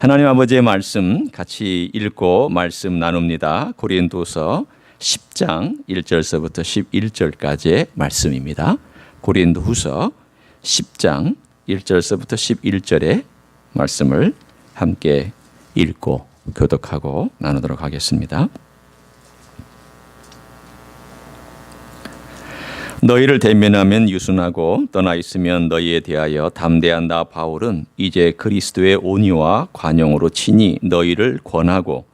하나님 아버지의 말씀 같이 읽고 말씀 나눕니다. 고린도서 10장 1절서부터 11절까지의 말씀입니다. 고린도후서 10장 1절서부터 11절의 말씀을 함께 읽고 교독하고 나누도록 하겠습니다. 너희를 대면하면 유순하고 떠나 있으면 너희에 대하여 담대한 나 바울은 이제 그리스도의 온유와 관용으로 친히 너희를 권하고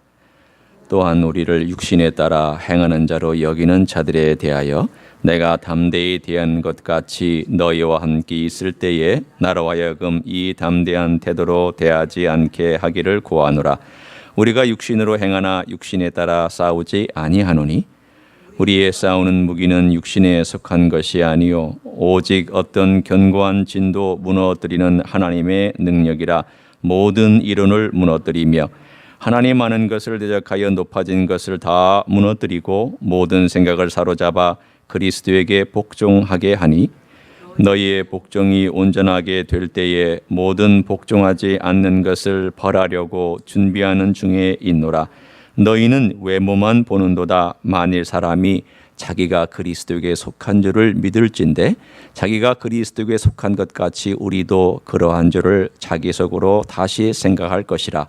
또한 우리를 육신에 따라 행하는 자로 여기는 자들에 대하여 내가 담대히 대한 것 같이 너희와 함께 있을 때에 나로 하여금 이 담대한 태도로 대하지 않게 하기를 구하노라. 우리가 육신으로 행하나 육신에 따라 싸우지 아니하노니 우리의 싸우는 무기는 육신에 속한 것이 아니요 오직 어떤 견고한 진도 무너뜨리는 하나님의 능력이라. 모든 이론을 무너뜨리며 하나님 아는 것을 대적하여 높아진 것을 다 무너뜨리고 모든 생각을 사로잡아 그리스도에게 복종하게 하니 너희의 복종이 온전하게 될 때에 모든 복종하지 않는 것을 벌하려고 준비하는 중에 있노라. 너희는 외모만 보는도다. 만일 사람이 자기가 그리스도에게 속한 줄을 믿을진대 자기가 그리스도에게 속한 것 같이 우리도 그러한 줄을 자기 속으로 다시 생각할 것이라.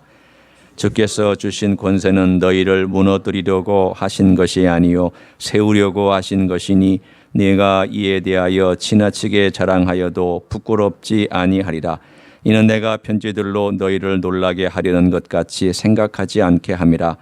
주께서 주신 권세는 너희를 무너뜨리려고 하신 것이 아니요 세우려고 하신 것이니 네가 이에 대하여 지나치게 자랑하여도 부끄럽지 아니하리라. 이는 내가 편지들로 너희를 놀라게 하려는 것 같이 생각하지 않게 함이라.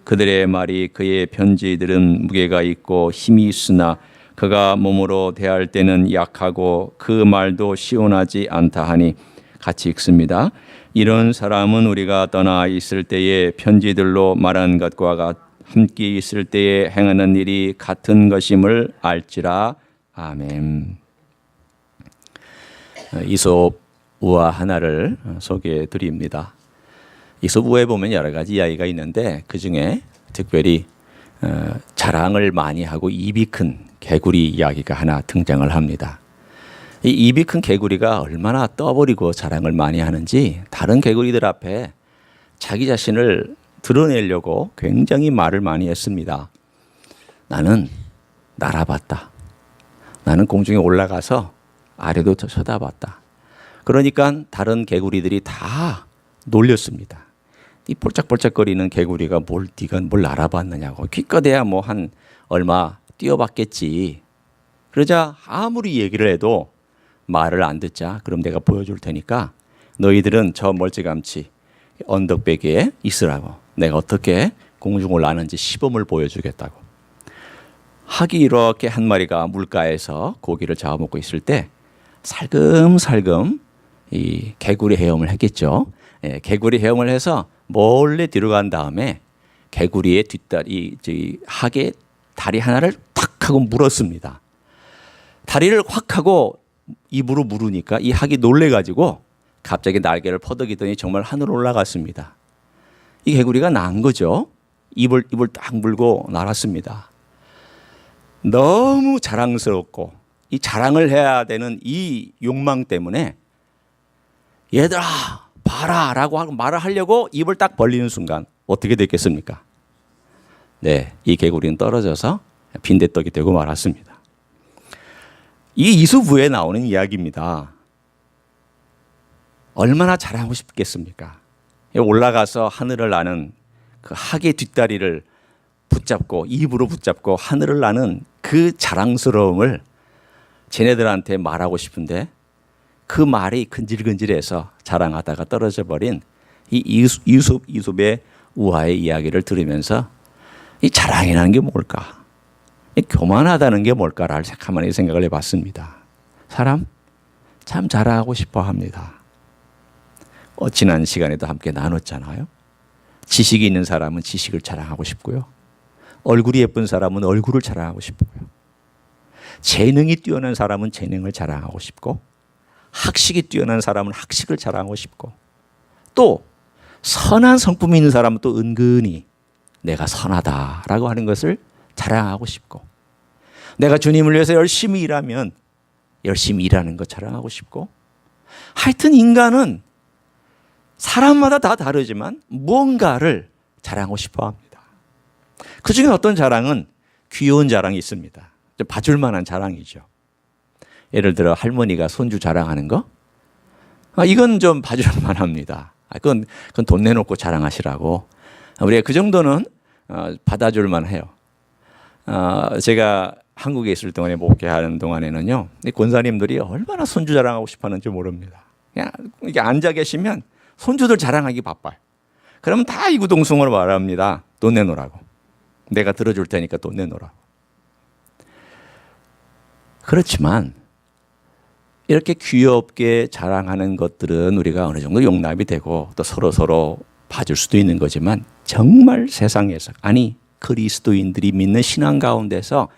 그들의 말이 그의 편지들은 무게가 있고 힘이 있으나 그가 몸으로 대할 때는 약하고 그 말도 시원하지 않다 하니 같이 읽습니다. 이런 사람은 우리가 떠나 있을 때에 편지들로 말한 것과 함께 있을 때에 행하는 일이 같은 것임을 알지라. 아멘. 이솝 우화 하나를 소개해 드립니다. 이솝 우화에 보면 여러 가지 이야기가 있는데 그중에 특별히 자랑을 많이 하고 입이 큰 개구리 이야기가 하나 등장을 합니다. 이 입이 큰 개구리가 얼마나 떠버리고 자랑을 많이 하는지 다른 개구리들 앞에 자기 자신을 드러내려고 굉장히 말을 많이 했습니다. 나는 날아봤다. 나는 공중에 올라가서 아래도 쳐다봤다. 그러니까 다른 개구리들이 다 놀렸습니다. 이 볼짝볼짝거리는 개구리가 네가 뭘 날아봤느냐고. 기껏해야 뭐 한 얼마 뛰어봤겠지. 그러자 아무리 얘기를 해도 말을 안 듣자. 그럼 내가 보여줄 테니까 너희들은 저 멀찌감치 언덕배기에 있으라고. 내가 어떻게 공중을 나는지 시범을 보여주겠다고. 학이 이렇게 한 마리가 물가에서 고기를 잡아먹고 있을 때 살금살금 이 개구리 헤엄을 했겠죠. 개구리 헤엄을 해서 몰래 뒤로 간 다음에 개구리의 뒷다리, 학의 다리 하나를 탁 하고 물었습니다. 다리를 확 하고 입으로 물으니까 이 학이 놀래가지고 갑자기 날개를 퍼덕이더니 정말 하늘로 올라갔습니다. 이 개구리가 난 거죠. 입을 딱 물고 날았습니다. 너무 자랑스럽고 이 자랑을 해야 되는 이 욕망 때문에 얘들아 봐라 라고 말을 하려고 입을 딱 벌리는 순간 어떻게 됐겠습니까? 네, 이 개구리는 떨어져서 빈대떡이 되고 말았습니다. 이 이솝우에 나오는 이야기입니다. 얼마나 자랑하고 싶겠습니까? 올라가서 하늘을 나는 그 학의 뒷다리를 붙잡고 입으로 붙잡고 하늘을 나는 그 자랑스러움을 쟤네들한테 말하고 싶은데 그 말이 근질근질해서 자랑하다가 떨어져 버린 이 이솝의 우화의 이야기를 들으면서 이 자랑이라는 게 뭘까? 이 교만하다는 게 뭘까를 가만히 생각을 해봤습니다. 사람 참 자랑하고 싶어 합니다. 지난 시간에도 함께 나눴잖아요. 지식이 있는 사람은 지식을 자랑하고 싶고요. 얼굴이 예쁜 사람은 얼굴을 자랑하고 싶고요. 재능이 뛰어난 사람은 재능을 자랑하고 싶고 학식이 뛰어난 사람은 학식을 자랑하고 싶고 또 선한 성품이 있는 사람은 또 은근히 내가 선하다라고 하는 것을 자랑하고 싶고 내가 주님을 위해서 열심히 일하면 열심히 일하는 것 자랑하고 싶고 하여튼 인간은 사람마다 다 다르지만 무언가를 자랑하고 싶어 합니다. 그 중에 어떤 자랑은 귀여운 자랑이 있습니다. 좀 봐줄 만한 자랑이죠. 예를 들어 할머니가 손주 자랑하는 거, 이건 좀 봐줄 만합니다. 그건 돈 내놓고 자랑하시라고. 우리가 그 정도는 받아줄 만해요. 제가 한국에 있을 동안에 목회하는 동안에는요, 이 권사님들이 얼마나 손주 자랑하고 싶어하는지 모릅니다. 그냥 이렇게 앉아 계시면 손주들 자랑하기 바빠요. 그러면 다 이구동성으로 말합니다. 돈 내놓으라고. 내가 들어줄 테니까 돈 내놓으라고. 그렇지만 이렇게 귀엽게 자랑하는 것들은 우리가 어느 정도 용납이 되고 또 서로 봐줄 수도 있는 거지만, 정말 세상에서, 아니 그리스도인들이 믿는 신앙 가운데서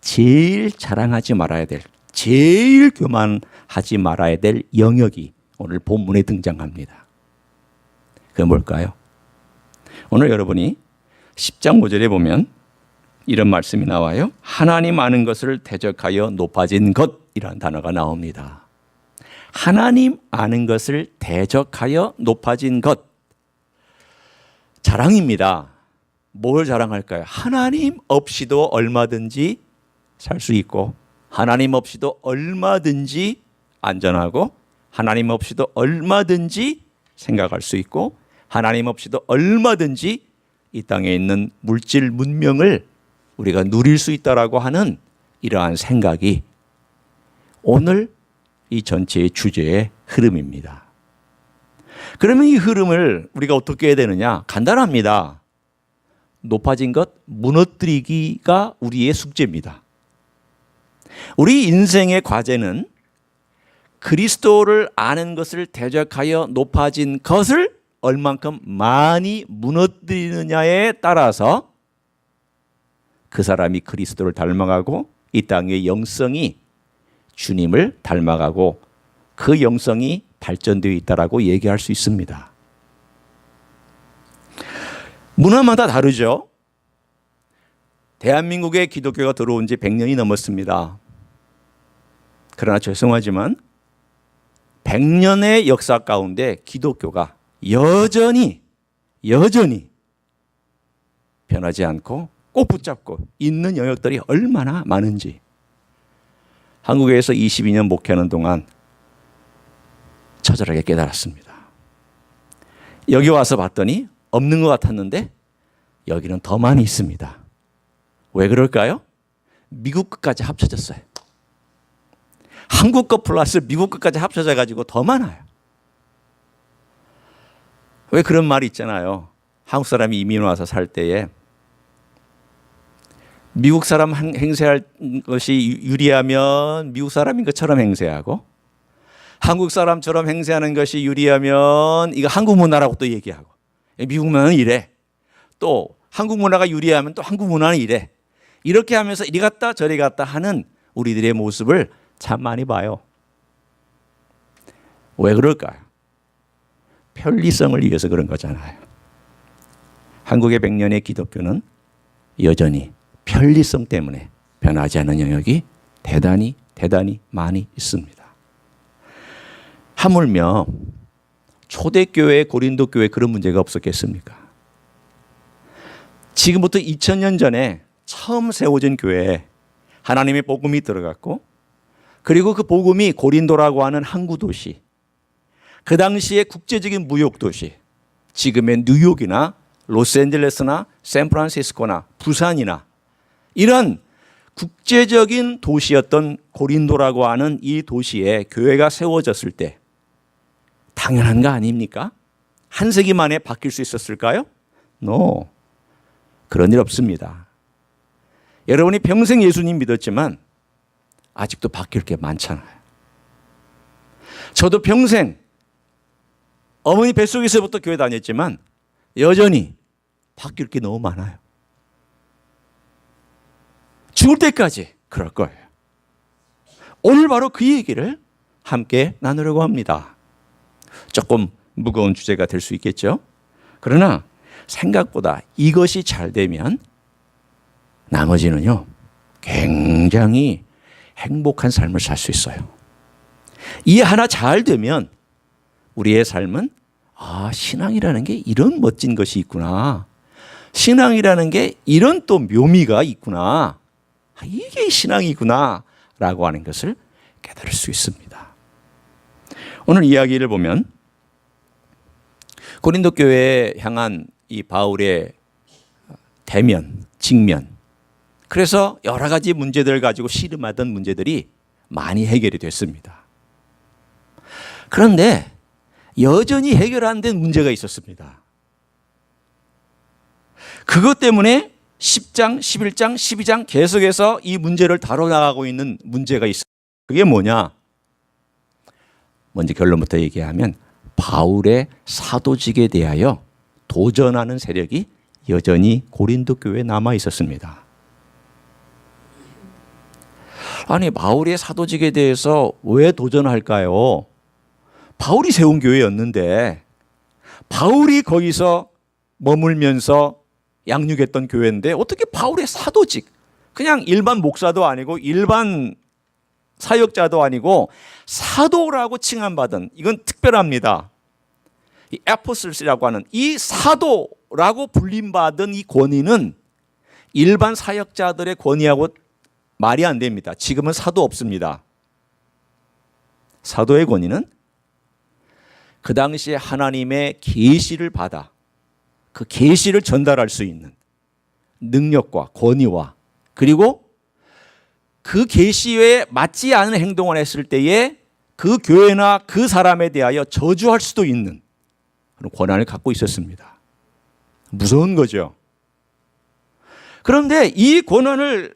제일 자랑하지 말아야 될, 제일 교만하지 말아야 될 영역이 오늘 본문에 등장합니다. 그게 뭘까요? 오늘 여러분이 10장 5절에 보면 이런 말씀이 나와요. 하나님 아는 것을 대적하여 높아진 것이라는 단어가 나옵니다. 하나님 아는 것을 대적하여 높아진 것. 자랑입니다. 뭘 자랑할까요? 하나님 없이도 얼마든지 살 수 있고, 하나님 없이도 얼마든지 안전하고, 하나님 없이도 얼마든지 생각할 수 있고, 하나님 없이도 얼마든지 이 땅에 있는 물질 문명을 우리가 누릴 수 있다라고 하는 이러한 생각이 오늘 이 전체의 주제의 흐름입니다. 그러면 이 흐름을 우리가 어떻게 해야 되느냐? 간단합니다. 높아진 것 무너뜨리기가 우리의 숙제입니다. 우리 인생의 과제는 그리스도를 아는 것을 대적하여 높아진 것을 얼만큼 많이 무너뜨리느냐에 따라서 그 사람이 그리스도를 닮아가고 이 땅의 영성이 주님을 닮아가고 그 영성이 발전되어 있다라고 얘기할 수 있습니다. 문화마다 다르죠. 대한민국에 기독교가 들어온 지 100년이 넘었습니다. 그러나 죄송하지만 100년의 역사 가운데 기독교가 여전히 변하지 않고 꼭 붙잡고 있는 영역들이 얼마나 많은지, 한국에서 22년 목회하는 동안 처절하게 깨달았습니다. 여기 와서 봤더니 없는 것 같았는데 여기는 더 많이 있습니다. 왜 그럴까요? 미국 것까지 합쳐졌어요. 한국 것 플러스 미국 것까지 합쳐져 가지고 더 많아요. 왜 그런 말이 있잖아요. 한국 사람이 이민 와서 살 때에 미국 사람 행세할 것이 유리하면 미국 사람인 것처럼 행세하고, 한국 사람처럼 행세하는 것이 유리하면 이거 한국 문화라고 또 얘기하고, 미국 문화는 이래, 또 한국 문화가 유리하면 또 한국 문화는 이래, 이렇게 하면서 이리 갔다 저리 갔다 하는 우리들의 모습을 참 많이 봐요. 왜 그럴까요? 편리성을 위해서 그런 거잖아요. 한국의 100년의 기독교는 여전히 편리성 때문에 변하지 않는 영역이 대단히 많이 있습니다. 하물며 초대교회, 고린도교회 그런 문제가 없었겠습니까? 지금부터 2000년 전에 처음 세워진 교회에 하나님의 복음이 들어갔고, 그리고 그 복음이 고린도라고 하는 항구 도시, 그 당시에 국제적인 무역 도시, 지금의 뉴욕이나 로스앤젤레스나 샌프란시스코나 부산이나 이런 국제적인 도시였던 고린도라고 하는 이 도시에 교회가 세워졌을 때 당연한 거 아닙니까? 한 세기 만에 바뀔 수 있었을까요? No. 그런 일 없습니다. 여러분이 평생 예수님 믿었지만 아직도 바뀔 게 많잖아요. 저도 평생 어머니 뱃속에서부터 교회 다녔지만 여전히 바뀔 게 너무 많아요. 죽을 때까지 그럴 거예요. 오늘 바로 그 얘기를 함께 나누려고 합니다. 조금 무거운 주제가 될 수 있겠죠. 그러나 생각보다 이것이 잘 되면 나머지는요, 굉장히 행복한 삶을 살 수 있어요. 이 하나 잘 되면 우리의 삶은 아, 신앙이라는 게 이런 멋진 것이 있구나. 신앙이라는 게 이런 또 묘미가 있구나. 아, 이게 신앙이구나 라고 하는 것을 깨달을 수 있습니다. 오늘 이야기를 보면 고린도 교회에 향한 이 바울의 대면, 직면, 그래서 여러 가지 문제들을 가지고 씨름하던 문제들이 많이 해결이 됐습니다. 그런데 여전히 해결 안 된 문제가 있었습니다. 그것 때문에 10장, 11장, 12장 계속해서 이 문제를 다뤄나가고 있는 문제가 있어요. 그게 뭐냐? 먼저 결론부터 얘기하면 바울의 사도직에 대하여 도전하는 세력이 여전히 고린도 교회에 남아 있었습니다. 아니, 바울의 사도직에 대해서 왜 도전할까요? 바울이 세운 교회였는데, 바울이 거기서 머물면서 양육했던 교회인데 어떻게 바울의 사도직, 그냥 일반 목사도 아니고 일반 사역자도 아니고 사도라고 칭함받은, 이건 특별합니다. 이 에포슬스라고 하는 이 사도라고 불림받은 이 권위는 일반 사역자들의 권위하고 말이 안 됩니다. 지금은 사도 없습니다. 사도의 권위는 그 당시에 하나님의 계시를 받아 그 계시를 전달할 수 있는 능력과 권위와, 그리고 그 계시에 맞지 않은 행동을 했을 때에 그 교회나 그 사람에 대하여 저주할 수도 있는 그런 권한을 갖고 있었습니다. 무서운 거죠. 그런데 이 권한을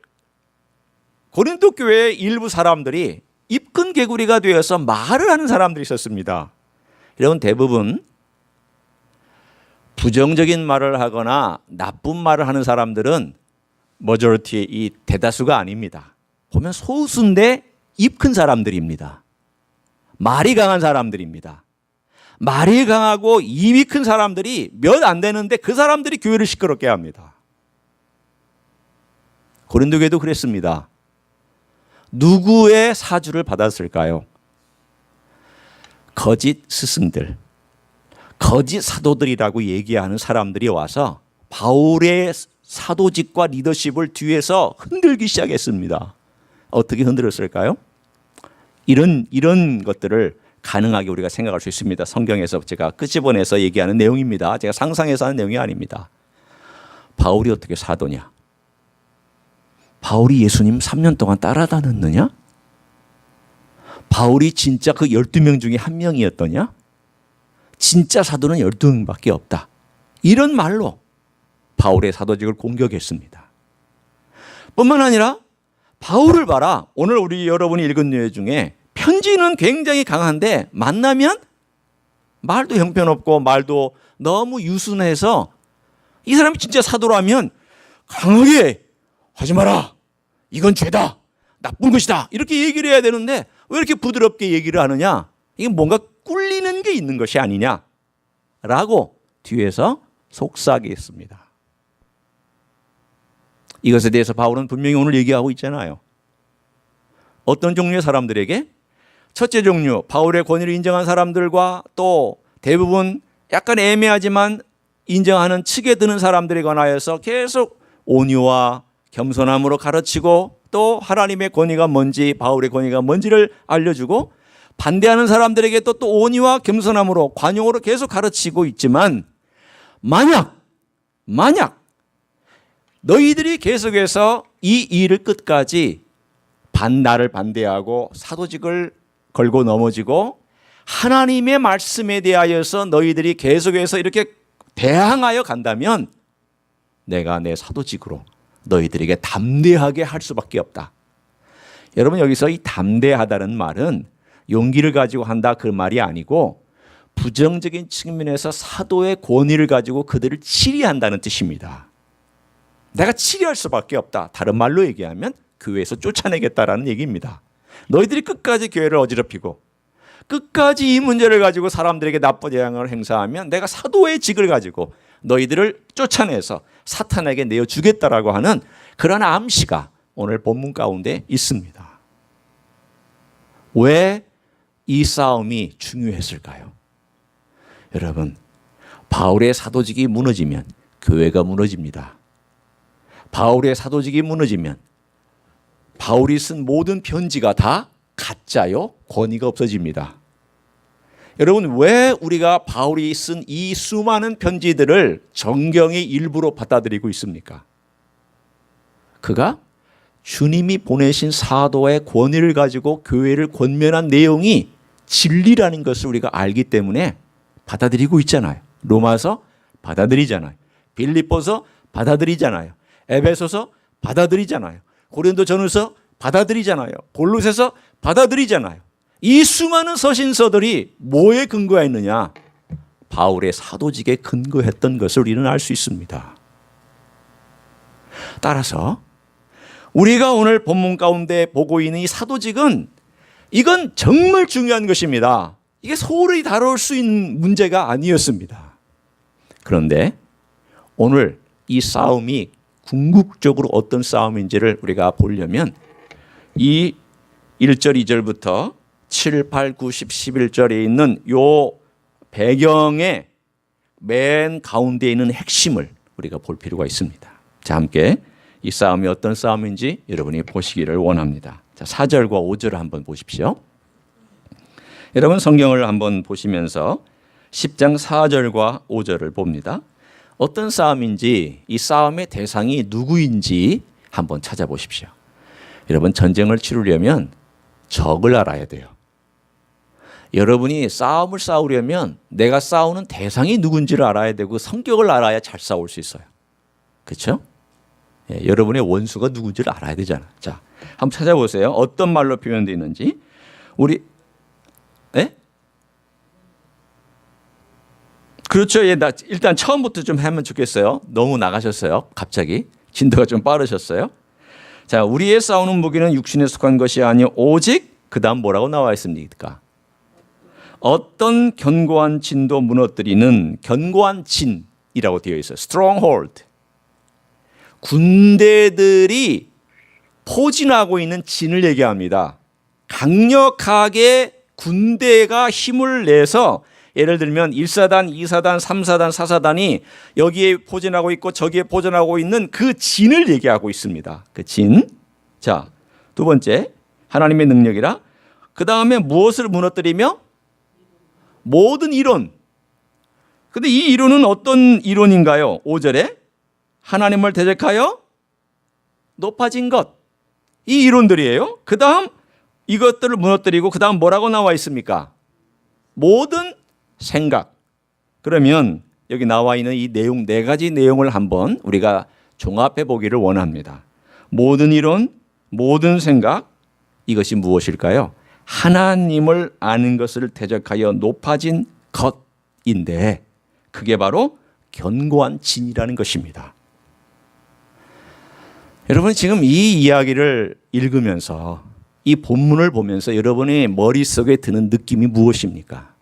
고린도 교회의 일부 사람들이 입근 개구리가 되어서 말을 하는 사람들이 있었습니다. 여러분, 대부분 부정적인 말을 하거나 나쁜 말을 하는 사람들은 머저리티의 이 대다수가 아닙니다. 보면 소수인데 입 큰 사람들입니다. 말이 강한 사람들입니다. 말이 강하고 입이 큰 사람들이 몇 안 되는데 그 사람들이 교회를 시끄럽게 합니다. 고린도 교회도 그랬습니다. 누구의 사주를 받았을까요? 거짓 스승들, 거짓 사도들이라고 얘기하는 사람들이 와서 바울의 사도직과 리더십을 뒤에서 흔들기 시작했습니다. 어떻게 흔들었을까요? 이런 것들을 가능하게 우리가 생각할 수 있습니다. 성경에서 제가 끄집어내서 얘기하는 내용입니다. 제가 상상해서 하는 내용이 아닙니다. 바울이 어떻게 사도냐? 바울이 예수님 3년 동안 따라다녔느냐? 바울이 진짜 그 12명 중에 한 명이었더냐? 진짜 사도는 12명밖에 없다. 이런 말로 바울의 사도직을 공격했습니다. 뿐만 아니라 바울을 봐라. 오늘 우리 여러분이 읽은 내용 중에 편지는 굉장히 강한데 만나면 말도 형편없고 말도 너무 유순해서 이 사람이 진짜 사도라면 강하게 하지 마라. 이건 죄다. 나쁜 것이다. 이렇게 얘기를 해야 되는데 왜 이렇게 부드럽게 얘기를 하느냐? 이게 뭔가 꿀리는 게 있는 것이 아니냐라고 뒤에서 속삭였습니다. 이것에 대해서 바울은 분명히 오늘 얘기하고 있잖아요. 어떤 종류의 사람들에게? 첫째 종류, 바울의 권위를 인정한 사람들과 또 대부분 약간 애매하지만 인정하는 측에 드는 사람들에 관하여서 계속 온유와 겸손함으로 가르치고 또 하나님의 권위가 뭔지, 바울의 권위가 뭔지를 알려주고, 반대하는 사람들에게 또 온유와 겸손함으로 관용으로 계속 가르치고 있지만, 만약 너희들이 계속해서 이 일을 끝까지 나를 반대하고 사도직을 걸고 넘어지고 하나님의 말씀에 대하여서 너희들이 계속해서 이렇게 대항하여 간다면 내가 내 사도직으로 너희들에게 담대하게 할 수밖에 없다. 여러분, 여기서 이 담대하다는 말은 용기를 가지고 한다 그 말이 아니고 부정적인 측면에서 사도의 권위를 가지고 그들을 치리한다는 뜻입니다. 내가 치리할 수밖에 없다. 다른 말로 얘기하면 교회에서 쫓아내겠다라는 얘기입니다. 너희들이 끝까지 교회를 어지럽히고 끝까지 이 문제를 가지고 사람들에게 나쁜 영향을 행사하면 내가 사도의 직을 가지고 너희들을 쫓아내서 사탄에게 내어주겠다라고 하는 그런 암시가 오늘 본문 가운데 있습니다. 왜 이 싸움이 중요했을까요? 여러분, 바울의 사도직이 무너지면 교회가 무너집니다. 바울의 사도직이 무너지면 바울이 쓴 모든 편지가 다 가짜요, 권위가 없어집니다. 여러분, 왜 우리가 바울이 쓴 이 수많은 편지들을 정경의 일부로 받아들이고 있습니까? 그가 주님이 보내신 사도의 권위를 가지고 교회를 권면한 내용이 진리라는 것을 우리가 알기 때문에 받아들이고 있잖아요. 로마서 받아들이잖아요. 빌립보서 받아들이잖아요. 에베소서 받아들이잖아요. 고린도전후서 받아들이잖아요. 골로새서 받아들이잖아요. 이 수많은 서신서들이 뭐에 근거했느냐? 바울의 사도직에 근거했던 것을 우리는 알 수 있습니다. 따라서 우리가 오늘 본문 가운데 보고 있는 이 사도직은 이건 정말 중요한 것입니다. 이게 소홀히 다룰 수 있는 문제가 아니었습니다. 그런데 오늘 이 싸움이 궁극적으로 어떤 싸움인지를 우리가 보려면 이 1절, 2절부터 7, 8, 9, 10, 11절에 있는 요 배경의 맨 가운데 있는 핵심을 우리가 볼 필요가 있습니다. 자, 함께 이 싸움이 어떤 싸움인지 여러분이 보시기를 원합니다. 자, 4절과 5절을 한번 보십시오. 여러분 성경을 한번 보시면서 10장 4절과 5절을 봅니다. 어떤 싸움인지, 이 싸움의 대상이 누구인지 한번 찾아보십시오. 여러분, 전쟁을 치르려면 적을 알아야 돼요. 여러분이 싸움을 싸우려면 내가 싸우는 대상이 누군지를 알아야 되고 성격을 알아야 잘 싸울 수 있어요. 그렇죠? 예, 여러분의 원수가 누군지를 알아야 되잖아요. 자, 한번 찾아보세요. 어떤 말로 표현되어 있는지. 우리 예? 그렇죠. 예, 일단 처음부터 좀 하면 좋겠어요. 너무 나가셨어요. 갑자기 진도가 좀 빠르셨어요. 자, 우리의 싸우는 무기는 육신에 속한 것이 아니요 오직 그다음 뭐라고 나와 있습니까? 어떤 견고한 진도 무너뜨리는 견고한 진이라고 되어 있어요. stronghold. 군대들이 포진하고 있는 진을 얘기합니다. 강력하게 군대가 힘을 내서 예를 들면 1사단, 2사단, 3사단, 4사단이 여기에 포진하고 있고 저기에 포진하고 있는 그 진을 얘기하고 있습니다. 그 진. 자, 두 번째, 하나님의 능력이라. 그 다음에 무엇을 무너뜨리며? 모든 이론. 근데 이 이론은 어떤 이론인가요? 5절에 하나님을 대적하여 높아진 것. 이 이론들이에요. 그 다음 이것들을 무너뜨리고 그 다음 뭐라고 나와 있습니까? 모든 생각. 그러면 여기 나와 있는 이 내용, 네 가지 내용을 한번 우리가 종합해 보기를 원합니다. 모든 이론, 모든 생각, 이것이 무엇일까요? 하나님을 아는 것을 대적하여 높아진 것인데 그게 바로 견고한 진이라는 것입니다. 여러분, 지금 이 이야기를 읽으면서 이 본문을 보면서 여러분의 머릿속에 드는 느낌이 무엇입니까?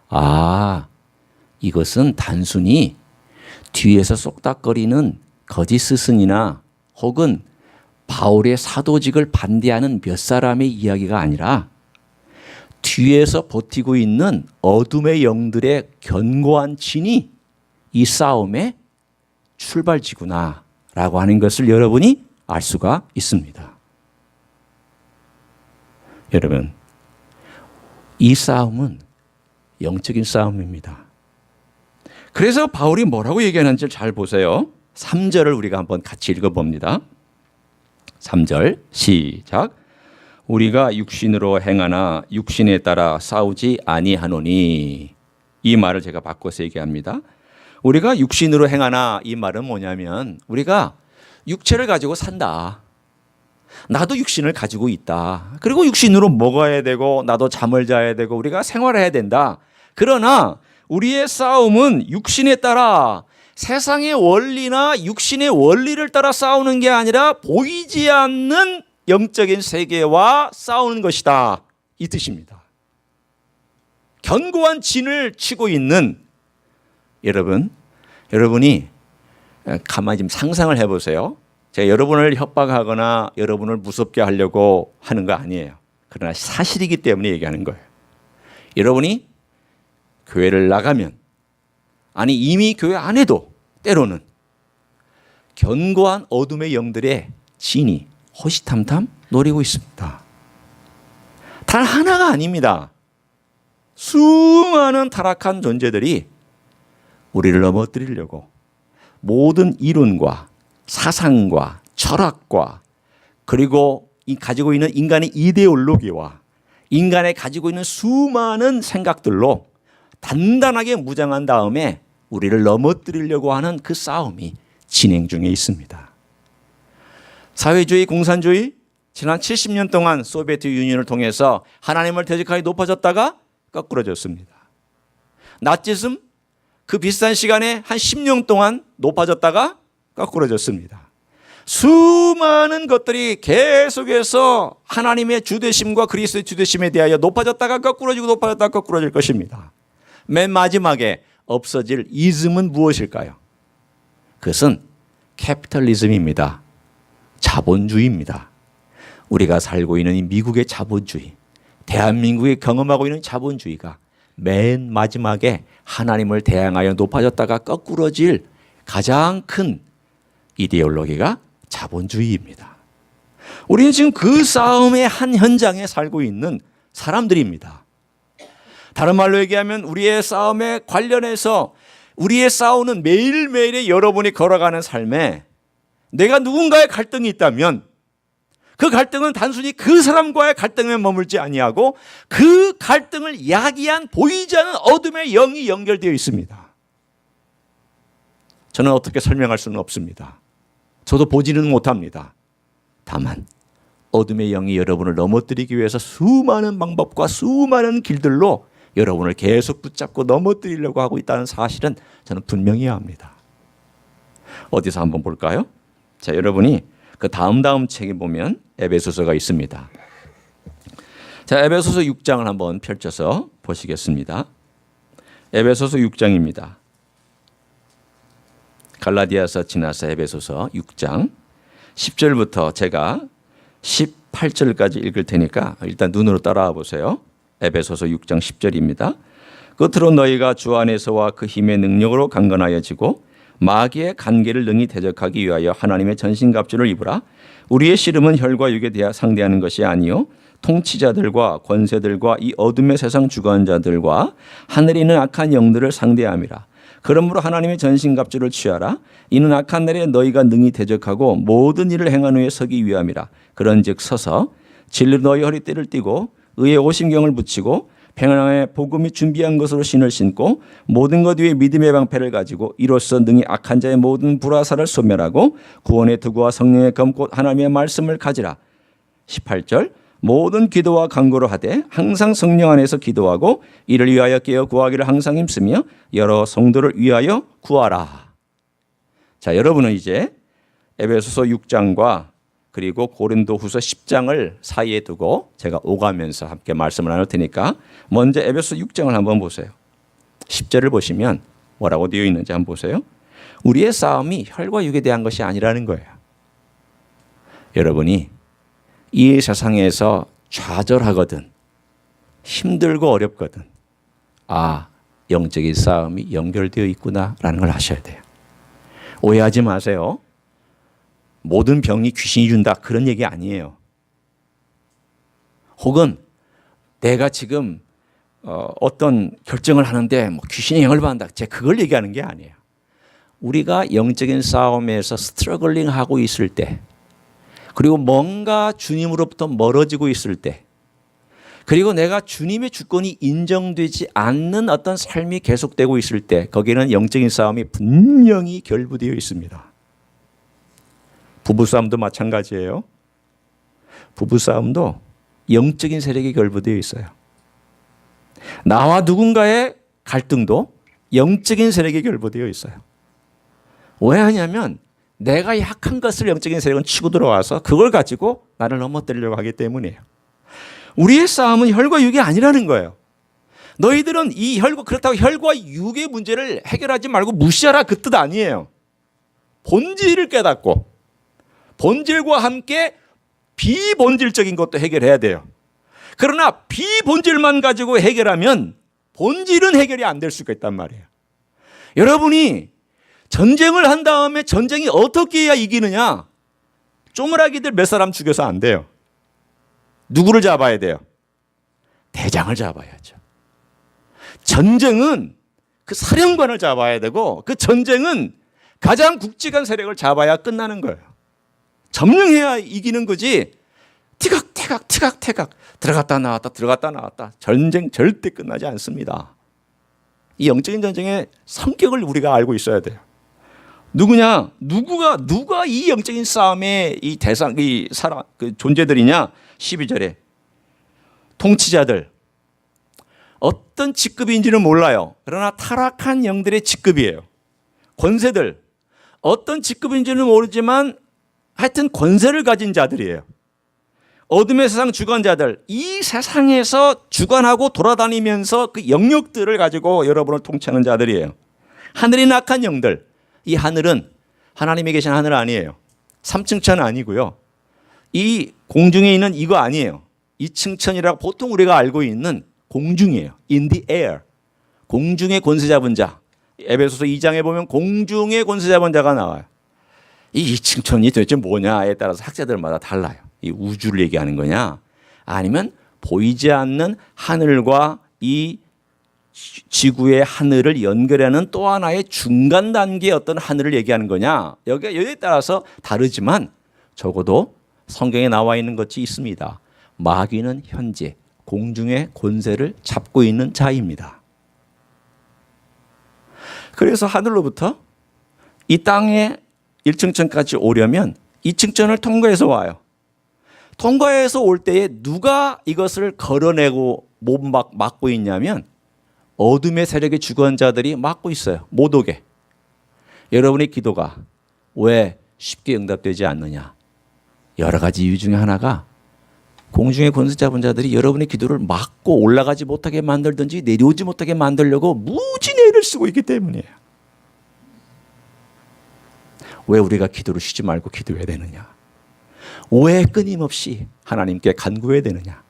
아, 이것은 단순히 뒤에서 쏙닥거리는 거짓 스승이나 혹은 바울의 사도직을 반대하는 몇 사람의 이야기가 아니라 뒤에서 버티고 있는 어둠의 영들의 견고한 진이 이 싸움의 출발지구나 라고 하는 것을 여러분이 알 수가 있습니다. 여러분, 이 싸움은 영적인 싸움입니다. 그래서 바울이 뭐라고 얘기하는지 잘 보세요. 3절을 우리가 한번 같이 읽어봅니다. 3절 시작. 우리가 육신으로 행하나 육신에 따라 싸우지 아니하노니. 이 말을 제가 바꿔서 얘기합니다. 우리가 육신으로 행하나, 이 말은 뭐냐면 우리가 육체를 가지고 산다. 나도 육신을 가지고 있다. 그리고 육신으로 먹어야 되고 나도 잠을 자야 되고 우리가 생활해야 된다. 그러나 우리의 싸움은 육신에 따라, 세상의 원리나 육신의 원리를 따라 싸우는 게 아니라 보이지 않는 영적인 세계와 싸우는 것이다. 이 뜻입니다. 견고한 진을 치고 있는 여러분이 가만히 좀 상상을 해보세요. 제가 여러분을 협박하거나 여러분을 무섭게 하려고 하는 거 아니에요. 그러나 사실이기 때문에 얘기하는 거예요. 여러분이 교회를 나가면, 아니 이미 교회 안에도 때로는 견고한 어둠의 영들의 진이 호시탐탐 노리고 있습니다. 단 하나가 아닙니다. 수많은 타락한 존재들이 우리를 넘어뜨리려고 모든 이론과 사상과 철학과 그리고 가지고 있는 인간의 이데올로기와 인간의 가지고 있는 수많은 생각들로 단단하게 무장한 다음에 우리를 넘어뜨리려고 하는 그 싸움이 진행 중에 있습니다. 사회주의, 공산주의, 지난 70년 동안 소비에트 유니언을 통해서 하나님을 대적하게 높아졌다가 거꾸러졌습니다. 나치즘, 그 비슷한 시간에 한 10년 동안 높아졌다가 거꾸러졌습니다. 수많은 것들이 계속해서 하나님의 주되심과 그리스도의 주되심에 대하여 높아졌다가 거꾸러지고 높아졌다가 거꾸러질 것입니다. 맨 마지막에 없어질 이즘은 무엇일까요? 그것은 캐피털리즘입니다. 자본주의입니다. 우리가 살고 있는 이 미국의 자본주의, 대한민국이 경험하고 있는 자본주의가 맨 마지막에 하나님을 대항하여 높아졌다가 거꾸러질 가장 큰 이데올로기가 자본주의입니다. 우리는 지금 그 싸움의 한 현장에 살고 있는 사람들입니다. 다른 말로 얘기하면 우리의 싸움에 관련해서 우리의 싸우는 매일매일의 여러분이 걸어가는 삶에 내가 누군가의 갈등이 있다면 그 갈등은 단순히 그 사람과의 갈등에 머물지 아니하고 그 갈등을 야기한 보이지 않는 어둠의 영이 연결되어 있습니다. 저는 어떻게 설명할 수는 없습니다. 저도 보지는 못합니다. 다만 어둠의 영이 여러분을 넘어뜨리기 위해서 수많은 방법과 수많은 길들로 여러분을 계속 붙잡고 넘어뜨리려고 하고 있다는 사실은 저는 분명히 압니다. 어디서 한번 볼까요? 자, 여러분이 그 다음 책에 보면 에베소서가 있습니다. 자, 에베소서 6장을 한번 펼쳐서 보시겠습니다. 에베소서 6장입니다. 갈라디아서 지나서 에베소서 6장 10절부터 제가 18절까지 읽을 테니까 일단 눈으로 따라와 보세요. 에베소서 6장 10절입니다. 끝으로 너희가 주 안에서와 그 힘의 능력으로 강건하여지고 마귀의 간계를 능히 대적하기 위하여 하나님의 전신갑주를 입으라. 우리의 씨름은 혈과 육에 대하 상대하는 것이 아니요 통치자들과 권세들과 이 어둠의 세상 주관자들과 하늘에 있는 악한 영들을 상대함이라. 그러므로 하나님의 전신갑주를 취하라. 이는 악한 날에 너희가 능히 대적하고 모든 일을 행한 후에 서기 위함이라. 그런즉 서서 진리로 너희 허리띠를 띠고 의의 오심경을 붙이고 평안의 복음이 준비한 것으로 신을 신고 모든 것 위에 믿음의 방패를 가지고 이로써 능히 악한 자의 모든 불화살을 소멸하고 구원의 도구와 성령의 검 곧 하나님의 말씀을 가지라. 18절 모든 기도와 간구로 하되 항상 성령 안에서 기도하고 이를 위하여 깨어 구하기를 항상 힘쓰며 여러 성도를 위하여 구하라. 자, 여러분은 이제 에베소서 6장과 그리고 고린도후서 10장을 사이에 두고 제가 오가면서 함께 말씀을 나눌 테니까 먼저 에베소서 6장을 한번 보세요. 10절을 보시면 뭐라고 되어 있는지 한번 보세요. 우리의 싸움이 혈과 육에 대한 것이 아니라는 거예요. 여러분이 이 세상에서 좌절하거든 힘들고 어렵거든 영적인 싸움이 연결되어 있구나라는 걸 아셔야 돼요. 오해하지 마세요. 모든 병이 귀신이 준다 그런 얘기 아니에요. 혹은 내가 지금 어떤 결정을 하는데 귀신이 영향을 받는다 제가 그걸 얘기하는 게 아니에요. 우리가 영적인 싸움에서 스트러글링하고 있을 때 그리고 뭔가 주님으로부터 멀어지고 있을 때 그리고 내가 주님의 주권이 인정되지 않는 어떤 삶이 계속되고 있을 때 거기에는 영적인 싸움이 분명히 결부되어 있습니다. 부부싸움도 마찬가지예요. 부부싸움도 영적인 세력이 결부되어 있어요. 나와 누군가의 갈등도 영적인 세력이 결부되어 있어요. 왜 하냐면 내가 약한 것을 영적인 세력은 치고 들어와서 그걸 가지고 나를 넘어뜨리려고 하기 때문이에요. 우리의 싸움은 혈과 육이 아니라는 거예요. 너희들은 그렇다고 혈과 육의 문제를 해결하지 말고 무시하라 그 뜻 아니에요. 본질을 깨닫고 본질과 함께 비본질적인 것도 해결해야 돼요. 그러나 비본질만 가지고 해결하면 본질은 해결이 안 될 수가 있단 말이에요. 여러분이 전쟁을 한 다음에 전쟁이 어떻게 해야 이기느냐? 쪼무라기들 몇 사람 죽여서 안 돼요. 누구를 잡아야 돼요? 대장을 잡아야죠. 전쟁은 그 사령관을 잡아야 되고, 그 전쟁은 가장 굵직한 세력을 잡아야 끝나는 거예요. 점령해야 이기는 거지. 티각태각 들어갔다 나왔다 전쟁 절대 끝나지 않습니다. 이 영적인 전쟁의 성격을 우리가 알고 있어야 돼요. 누가 이 영적인 싸움의 이 대상, 그 존재들이냐? 12절에 통치자들, 어떤 직급인지는 몰라요. 그러나 타락한 영들의 직급이에요. 권세들, 어떤 직급인지는 모르지만 하여튼 권세를 가진 자들이에요. 어둠의 세상 주관자들, 이 세상에서 주관하고 돌아다니면서 그 영역들을 가지고 여러분을 통치하는 자들이에요. 하늘이 낙한 영들, 이 하늘은 하나님이 계신 하늘 아니에요. 3층 천 아니고요. 이 공중에 있는 이거 아니에요. 2층 천이라고 보통 우리가 알고 있는 공중이에요. In the air. 공중의 권세 잡은 자. 에베소서 2장에 보면 공중의 권세 잡은 자가 나와요. 이 2층 천이 도대체 뭐냐에 따라서 학자들마다 달라요. 이 우주를 얘기하는 거냐, 아니면 보이지 않는 하늘과 이 지구의 하늘을 연결하는 또 하나의 중간 단계의 어떤 하늘을 얘기하는 거냐, 여기에 따라서 다르지만 적어도 성경에 나와 있는 것이 있습니다. 마귀는 현재 공중의 권세를 잡고 있는 자입니다. 그래서 하늘로부터 이 땅의 1층천까지 오려면 2층천을 통과해서 와요. 통과해서 올 때에 누가 이것을 걸어내고 못 막고 있냐면 어둠의 세력의 주관자들이 막고 있어요. 못 오게. 여러분의 기도가 왜 쉽게 응답되지 않느냐? 여러 가지 이유 중에 하나가 공중의 권세 잡은 자들이 여러분의 기도를 막고 올라가지 못하게 만들든지 내려오지 못하게 만들려고 무진의 애를 쓰고 있기 때문이에요. 왜 우리가 기도를 쉬지 말고 기도해야 되느냐? 왜 끊임없이 하나님께 간구해야 되느냐?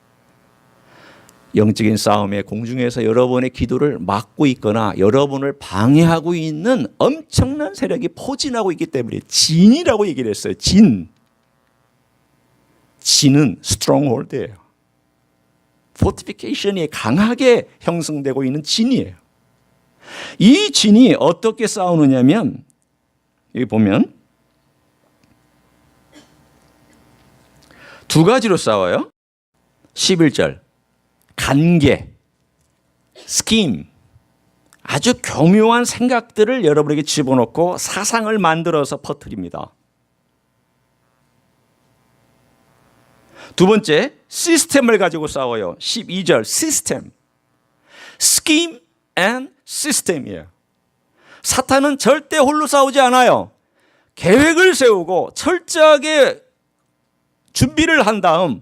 영적인 싸움의 공중에서 여러분의 기도를 막고 있거나 여러분을 방해하고 있는 엄청난 세력이 포진하고 있기 때문에 진이라고 얘기를 했어요. 진은 스트롱홀드예요. 포티피케이션이 강하게 형성되고 있는 진이에요. 이 진이 어떻게 싸우느냐면 여기 보면 두 가지로 싸워요. 11절 간계, 스킴, 아주 교묘한 생각들을 여러분에게 집어넣고 사상을 만들어서 퍼뜨립니다. 두 번째, 시스템을 가지고 싸워요. 12절 시스템, 스킴 앤 시스템이에요. 사탄은 절대 홀로 싸우지 않아요. 계획을 세우고 철저하게 준비를 한 다음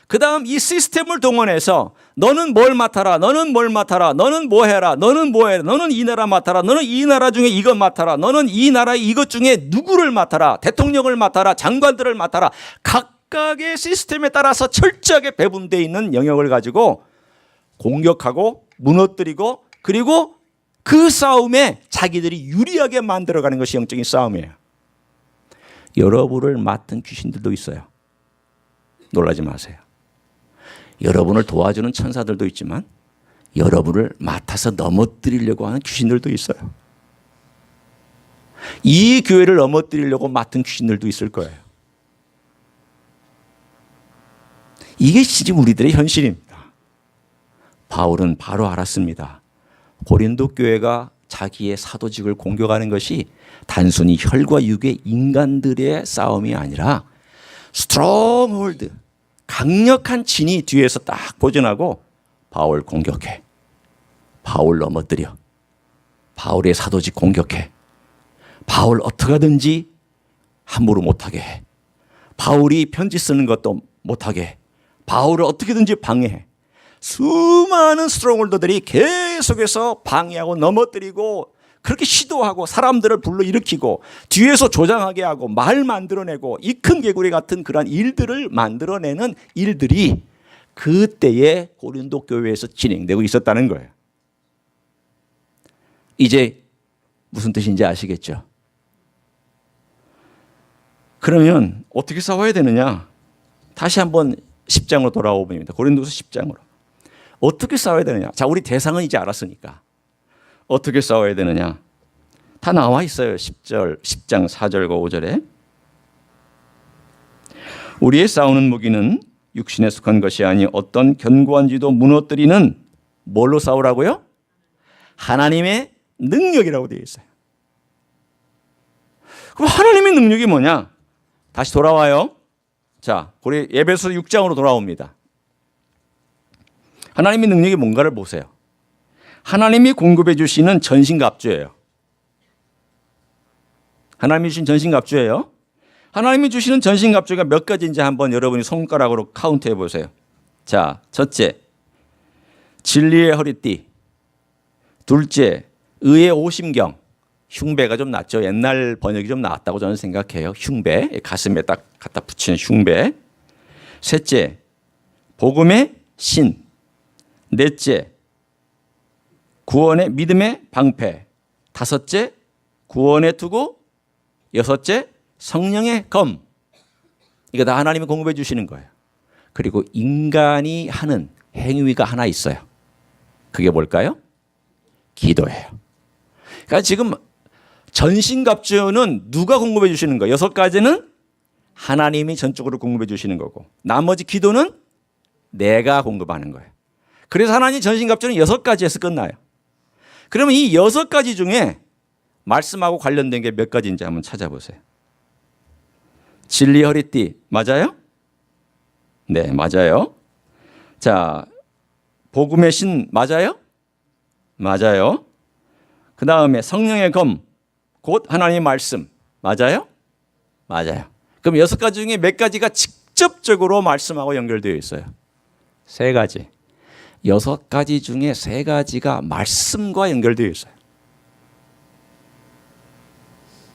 그 다음 이 시스템을 동원해서 너는 뭘 맡아라, 너는 뭘 맡아라, 너는 뭐 해라, 너는 뭐 해라, 너는 이 나라 맡아라, 너는 이 나라 중에 이것 맡아라, 너는 이 나라 이것 중에 누구를 맡아라, 대통령을 맡아라, 장관들을 맡아라. 각각의 시스템에 따라서 철저하게 배분되어 있는 영역을 가지고 공격하고 무너뜨리고 그리고 그 싸움에 자기들이 유리하게 만들어가는 것이 영적인 싸움이에요. 여러분을 맡은 귀신들도 있어요. 놀라지 마세요. 여러분을 도와주는 천사들도 있지만 여러분을 맡아서 넘어뜨리려고 하는 귀신들도 있어요. 이 교회를 넘어뜨리려고 맡은 귀신들도 있을 거예요. 이게 지금 우리들의 현실입니다. 바울은 바로 알았습니다. 고린도 교회가 자기의 사도직을 공격하는 것이 단순히 혈과 육의 인간들의 싸움이 아니라 스트롱홀드, 강력한 진이 뒤에서 딱 보존하고 바울 공격해. 바울 넘어뜨려. 바울의 사도직 공격해. 바울 어떻게 하든지 함부로 못하게 해. 바울이 편지 쓰는 것도 못하게 해. 바울을 어떻게든지 방해해. 수많은 스트롱홀더들이 계속해서 방해하고 넘어뜨리고 그렇게 시도하고 사람들을 불러일으키고 뒤에서 조장하게 하고 말 만들어내고 이 큰 개구리 같은 그런 일들을 만들어내는 일들이 그때의 고린도 교회에서 진행되고 있었다는 거예요. 이제 무슨 뜻인지 아시겠죠? 그러면 어떻게 싸워야 되느냐? 다시 한번 10장으로 돌아오 봅니다. 고린도서 10장으로. 어떻게 싸워야 되느냐? 자, 우리 대상은 이제 알았으니까. 어떻게 싸워야 되느냐? 다 나와 있어요. 10장 4절과 5절에. 우리의 싸우는 무기는 육신에 속한 것이 아니 어떤 견고한 지도 무너뜨리는 뭘로 싸우라고요? 하나님의 능력이라고 되어 있어요. 그럼 하나님의 능력이 뭐냐? 다시 돌아와요. 자, 우리 에베소 6장으로 돌아옵니다. 하나님의 능력이 뭔가를 보세요. 하나님이 공급해 주시는 전신갑주예요. 하나님이 주신 전신갑주예요. 하나님이 주시는 전신갑주가 몇 가지인지 한번 여러분이 손가락으로 카운트해 보세요. 자, 첫째, 진리의 허리띠. 둘째, 의의 오심경. 흉배가 좀 낫죠. 옛날 번역이 좀 나았다고 저는 생각해요. 흉배, 가슴에 딱 갖다 붙이는 흉배. 셋째, 복음의 신. 넷째, 구원의 믿음의 방패. 다섯째, 구원의 투구. 여섯째, 성령의 검. 이거 다 하나님이 공급해 주시는 거예요. 그리고 인간이 하는 행위가 하나 있어요. 그게 뭘까요? 기도예요. 그러니까 지금 전신갑주는 누가 공급해 주시는 거예요? 6가지는 하나님이 전적으로 공급해 주시는 거고, 나머지 기도는 내가 공급하는 거예요. 그래서 하나님 전신갑주는 6가지에서 끝나요. 그러면 이 6가지 중에 말씀하고 관련된 게 몇 가지인지 한번 찾아보세요. 진리 허리띠 맞아요? 네, 맞아요. 자, 복음의 신 맞아요? 맞아요. 그 다음에 성령의 검, 곧 하나님의 말씀 맞아요? 맞아요. 그럼 6가지 중에 몇 가지가 직접적으로 말씀하고 연결되어 있어요? 3가지. 6가지 중에 3가지가 말씀과 연결되어 있어요.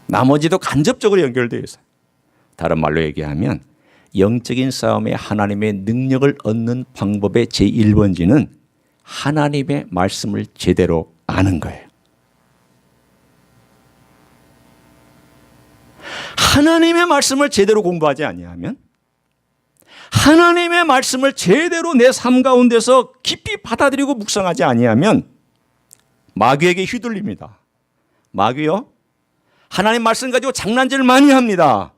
나머지도 간접적으로 연결되어 있어요. 다른 말로 얘기하면 영적인 싸움에 하나님의 능력을 얻는 방법의 제1번지는 하나님의 말씀을 제대로 아는 거예요. 하나님의 말씀을 제대로 공부하지 아니하면, 하나님의 말씀을 제대로 내 삶 가운데서 깊이 받아들이고 묵상하지 아니하면 마귀에게 휘둘립니다. 마귀요? 하나님 말씀 가지고 장난질을 많이 합니다.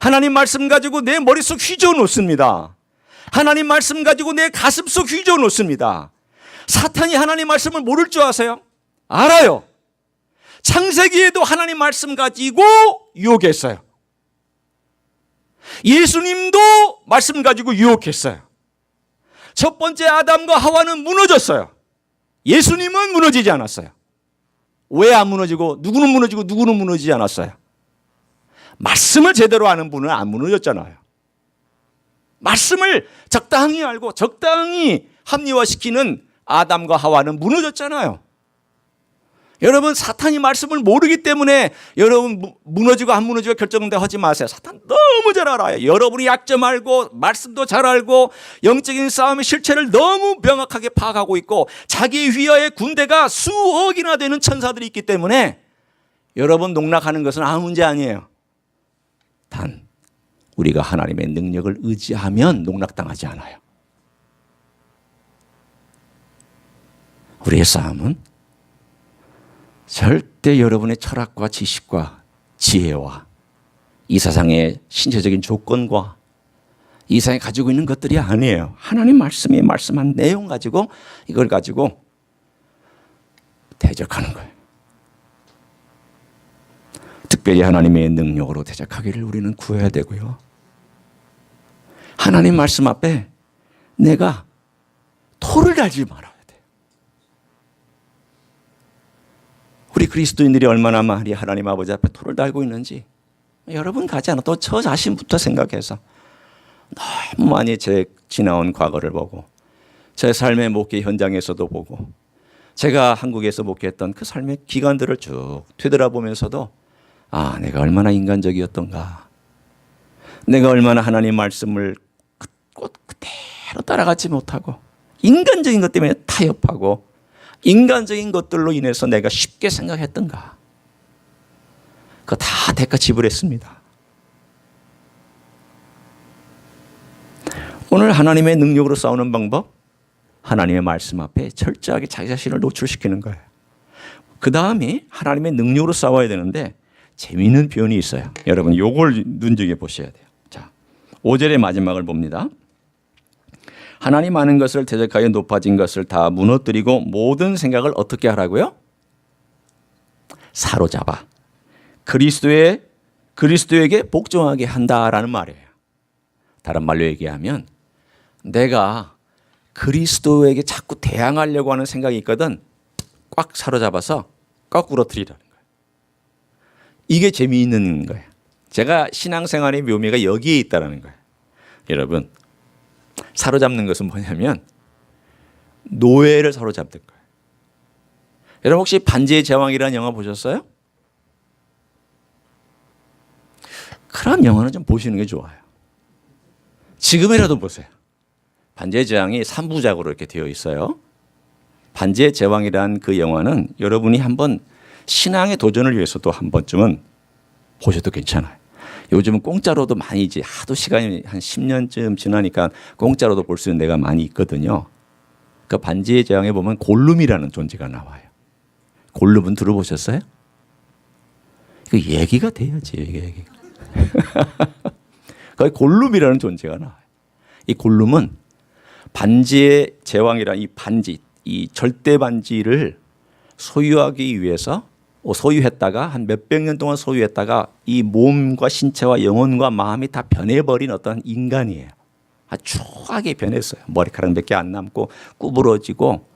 하나님 말씀 가지고 내 머릿속 휘저어 놓습니다. 하나님 말씀 가지고 내 가슴속 휘저어 놓습니다. 사탄이 하나님 말씀을 모를 줄 아세요? 알아요. 창세기에도 하나님 말씀 가지고 유혹했어요. 예수님도 말씀 가지고 유혹했어요. 첫 번째 아담과 하와는 무너졌어요. 예수님은 무너지지 않았어요. 왜 안 무너지고 누구는 무너지지 않았어요? 말씀을 제대로 아는 분은 안 무너졌잖아요. 말씀을 적당히 알고 적당히 합리화시키는 아담과 하와는 무너졌잖아요. 여러분, 사탄이 말씀을 모르기 때문에 여러분 무너지고 안 무너지고 결정된다고 하지 마세요. 사탄 너무 잘 알아요. 여러분이 약점 알고 말씀도 잘 알고 영적인 싸움의 실체를 너무 명확하게 파악하고 있고 자기 위하의 군대가 수억이나 되는 천사들이 있기 때문에 여러분 농락하는 것은 아무 문제 아니에요. 단 우리가 하나님의 능력을 의지하면 농락당하지 않아요. 우리의 싸움은 절대 여러분의 철학과 지식과 지혜와 이 세상의 신체적인 조건과 이 세상에 가지고 있는 것들이 아니에요. 하나님 말씀이 말씀한 내용 가지고 이걸 가지고 대적하는 거예요. 특별히 하나님의 능력으로 대적하기를 우리는 구해야 되고요. 하나님 말씀 앞에 내가 토를 달지 말아야 돼요. 우리 그리스도인들이 얼마나 많이 하나님 아버지 앞에 토를 달고 있는지 여러분 가지 않아도 저 자신부터 생각해서 너무 많이 제 지나온 과거를 보고 제 삶의 목회 현장에서도 보고 제가 한국에서 목회했던 그 삶의 기간들을 쭉 되돌아보면서도 아, 내가 얼마나 인간적이었던가, 내가 얼마나 하나님 말씀을 그대로 따라가지 못하고 인간적인 것 때문에 타협하고 인간적인 것들로 인해서 내가 쉽게 생각했던가? 그거 다 대가 지불했습니다. 오늘 하나님의 능력으로 싸우는 방법, 하나님의 말씀 앞에 철저하게 자기 자신을 노출시키는 거예요. 그 다음에 하나님의 능력으로 싸워야 되는데 재미있는 표현이 있어요. 여러분 요걸 눈여겨보셔야 돼요. 자, 5절의 마지막을 봅니다. 하나님 아는 것을 대적하여 높아진 것을 다 무너뜨리고 모든 생각을 어떻게 하라고요? 사로잡아 그리스도에게 복종하게 한다라는 말이에요. 다른 말로 얘기하면 내가 그리스도에게 자꾸 대항하려고 하는 생각이 있거든 꽉 사로잡아서 거꾸로 틀리라는 거예요. 이게 재미있는 거예요. 제가 신앙생활의 묘미가 여기에 있다는 거예요. 여러분 사로잡는 것은 뭐냐면 노예를 사로잡는 거예요. 여러분 혹시 반지의 제왕이라는 영화 보셨어요? 그런 영화는 좀 보시는 게 좋아요. 지금이라도 보세요. 반지의 제왕이 3부작으로 이렇게 되어 있어요. 반지의 제왕이라는 그 영화는 여러분이 한번 신앙의 도전을 위해서도 한 번쯤은 보셔도 괜찮아요. 요즘은 공짜로도 많이 이제 하도 시간이 한 10년쯤 지나니까 공짜로도 볼 수 있는 데가 많이 있거든요. 그 반지의 제왕에 보면 골룸이라는 존재가 나와요. 골룸은 들어보셨어요? 그 얘기가 돼야지 얘기가. 거기 골룸이라는 존재가 나와요. 이 골룸은 반지의 제왕이라는 이 반지, 이 절대 반지를 소유하기 위해서 소유했다가 한 몇백 년 동안 소유했다가 이 몸과 신체와 영혼과 마음이 다 변해버린 어떤 인간이에요. 아주 추하게 변했어요. 머리카락 몇 개 안 남고 구부러지고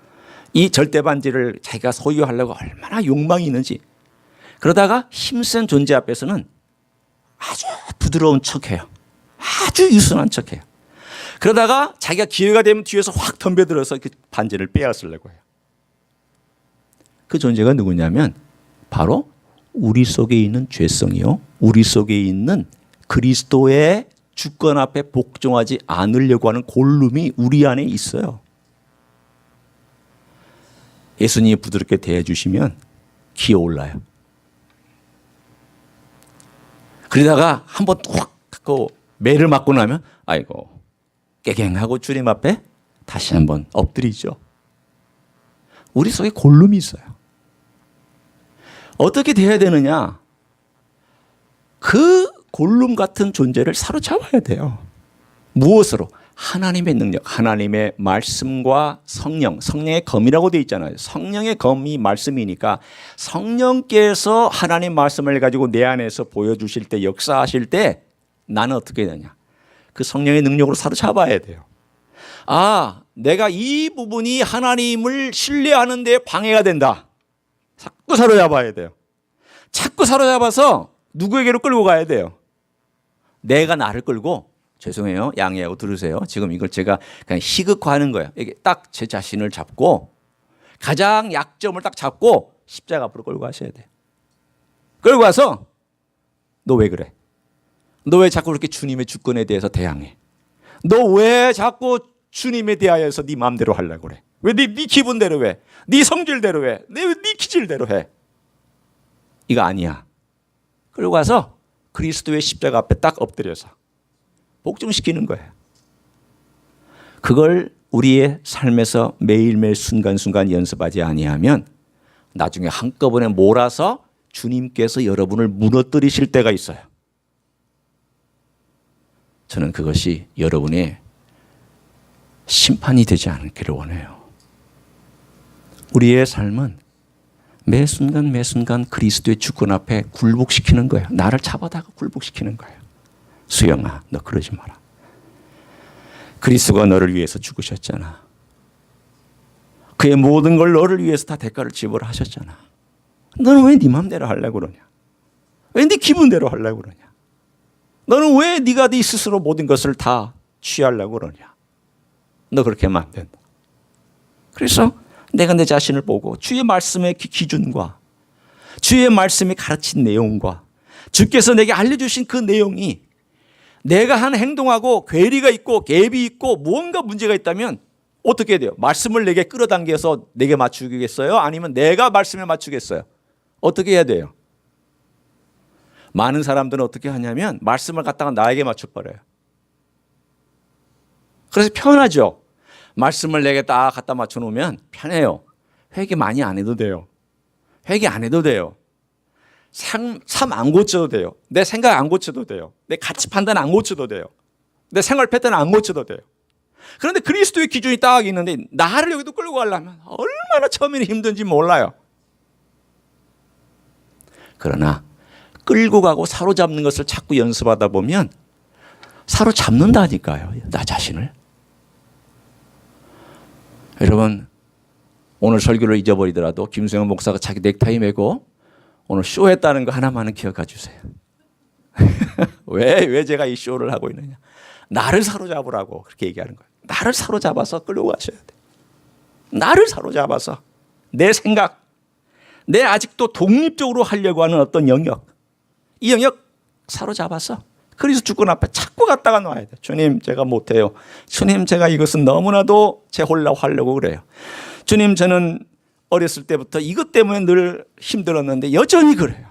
이 절대 반지를 자기가 소유하려고 얼마나 욕망이 있는지. 그러다가 힘센 존재 앞에서는 아주 부드러운 척해요. 아주 유순한 척해요. 그러다가 자기가 기회가 되면 뒤에서 확 덤벼들어서 그 반지를 빼앗으려고 해요. 그 존재가 누구냐면 바로 우리 속에 있는 죄성이요. 우리 속에 있는 그리스도의 주권 앞에 복종하지 않으려고 하는 골룸이 우리 안에 있어요. 예수님이 부드럽게 대해주시면 기어올라요. 그러다가 한번 확 하고 매를 맞고 나면 아이고 깨갱하고 주님 앞에 다시 한번 엎드리죠. 우리 속에 골룸이 있어요. 어떻게 돼야 되느냐? 그 골룸 같은 존재를 사로잡아야 돼요. 무엇으로? 하나님의 능력, 하나님의 말씀과 성령, 성령의 검이라고 되어 있잖아요. 성령의 검이 말씀이니까 성령께서 하나님 말씀을 가지고 내 안에서 보여주실 때, 역사하실 때 나는 어떻게 되냐? 그 성령의 능력으로 사로잡아야 돼요. 아, 내가 이 부분이 하나님을 신뢰하는 데 방해가 된다. 자꾸 사로잡아야 돼요. 자꾸 사로잡아서 누구에게로 끌고 가야 돼요. 내가 나를 끌고 죄송해요. 양해하고 들으세요. 지금 이걸 제가 그냥 희극화하는 거예요. 이게 딱 제 자신을 잡고 가장 약점을 딱 잡고 십자가 앞으로 끌고 가셔야 돼요. 끌고 가서 너 왜 그래? 너 왜 자꾸 그렇게 주님의 주권에 대해서 대항해? 너 왜 자꾸 주님에 대하여서 네 마음대로 하려고 그래? 왜 네 기분대로 해? 네 성질대로 해? 네 기질대로 해? 이거 아니야. 끌고 가서 그리스도의 십자가 앞에 딱 엎드려서 복종시키는 거예요. 그걸 우리의 삶에서 매일매일 순간순간 연습하지 아니하면 나중에 한꺼번에 몰아서 주님께서 여러분을 무너뜨리실 때가 있어요. 저는 그것이 여러분의 심판이 되지 않기를 원해요. 우리의 삶은 매 순간 매 순간 그리스도의 주권 앞에 굴복시키는 거예요. 나를 잡아다가 굴복시키는 거예요. 수영아, 너 그러지 마라. 그리스도가 너를 위해서 죽으셨잖아. 그의 모든 걸 너를 위해서 다 대가를 지불하셨잖아. 너는 왜 네 마음대로 하려고 그러냐? 왜 네 기분대로 하려고 그러냐? 너는 왜 네가 네 스스로 모든 것을 다 취하려고 그러냐? 너 그렇게 하면 안 된다. 그래서 내가 내 자신을 보고 주의 말씀의 기준과 주의 말씀이 가르친 내용과 주께서 내게 알려주신 그 내용이 내가 한 행동하고 괴리가 있고 갭이 있고 무언가 문제가 있다면 어떻게 해야 돼요? 말씀을 내게 끌어당겨서 내게 맞추겠어요? 아니면 내가 말씀에 맞추겠어요? 어떻게 해야 돼요? 많은 사람들은 어떻게 하냐면 말씀을 갖다가 나에게 맞춰버려요. 그래서 편하죠. 말씀을 내게 딱 갖다 맞춰놓으면 편해요. 회개 많이 안 해도 돼요. 회개 안 해도 돼요. 삶 안 고쳐도 돼요. 내 생각 안 고쳐도 돼요. 내 가치 판단 안 고쳐도 돼요. 내 생활 패턴 안 고쳐도 돼요. 그런데 그리스도의 기준이 딱 있는데 나를 여기도 끌고 가려면 얼마나 처음에는 힘든지 몰라요. 그러나 끌고 가고 사로잡는 것을 자꾸 연습하다 보면 사로잡는다니까요. 나 자신을. 여러분, 오늘 설교를 잊어버리더라도 김수영 목사가 자기 넥타이 메고 오늘 쇼했다는 거 하나만은 기억해 주세요. 왜 제가 이 쇼를 하고 있느냐. 나를 사로잡으라고 그렇게 얘기하는 거예요. 나를 사로잡아서 끌고 가셔야 돼요. 나를 사로잡아서 내 생각, 내 아직도 독립적으로 하려고 하는 어떤 영역, 이 영역 사로잡아서 그리스도 주권 앞에 자꾸 갖다가 놔야 돼요. 주님, 제가 못해요. 주님, 제가 이것은 너무나도 제 홀로 하려고 그래요. 주님, 저는 어렸을 때부터 이것 때문에 늘 힘들었는데 여전히 그래요.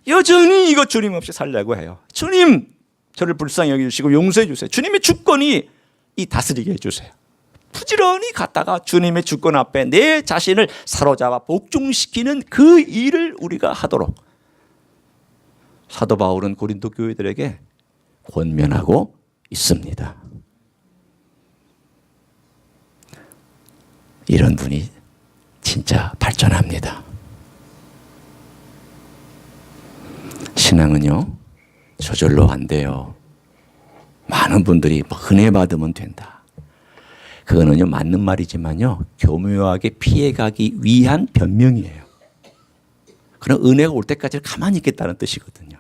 여전히 이거 주님 없이 살려고 해요. 주님, 저를 불쌍히 여겨주시고 용서해 주세요. 주님의 주권이 이 다스리게 해주세요. 부지런히 갔다가 주님의 주권 앞에 내 자신을 사로잡아 복종시키는 그 일을 우리가 하도록 사도 바울은 고린도 교회들에게 권면하고 있습니다. 이런 분이 진짜 발전합니다. 신앙은요, 저절로 안 돼요. 많은 분들이 은혜 받으면 된다. 그거는요, 맞는 말이지만요, 교묘하게 피해가기 위한 변명이에요. 그럼 은혜가 올 때까지 가만히 있겠다는 뜻이거든요.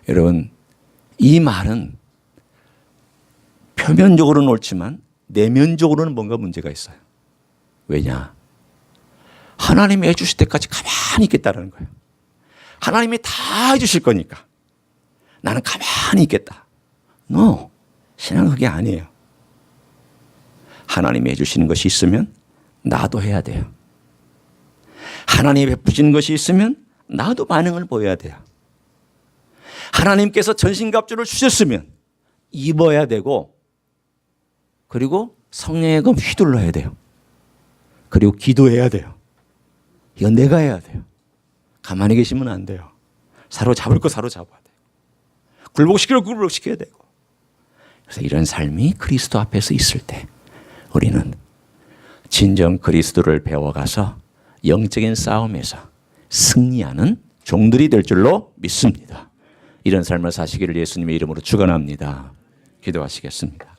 여러분, 이 말은 표면적으로는 옳지만 내면적으로는 뭔가 문제가 있어요. 왜냐? 하나님이 해주실 때까지 가만히 있겠다는 거예요. 하나님이 다 해주실 거니까 나는 가만히 있겠다. No, 신앙은 그게 아니에요. 하나님이 해주시는 것이 있으면 나도 해야 돼요. 하나님이 베푸시는 것이 있으면 나도 반응을 보여야 돼요. 하나님께서 전신갑주를 주셨으면 입어야 되고, 그리고 성령의 검 휘둘러야 돼요. 그리고 기도해야 돼요. 이건 내가 해야 돼요. 가만히 계시면 안 돼요. 사로잡을 거 사로잡아야 돼요. 굴복시킬 거 굴복시켜야 되고. 그래서 이런 삶이 그리스도 앞에서 있을 때 우리는 진정 그리스도를 배워가서 영적인 싸움에서 승리하는 종들이 될 줄로 믿습니다. 이런 삶을 사시기를 예수님의 이름으로 축원합니다. 기도하시겠습니다.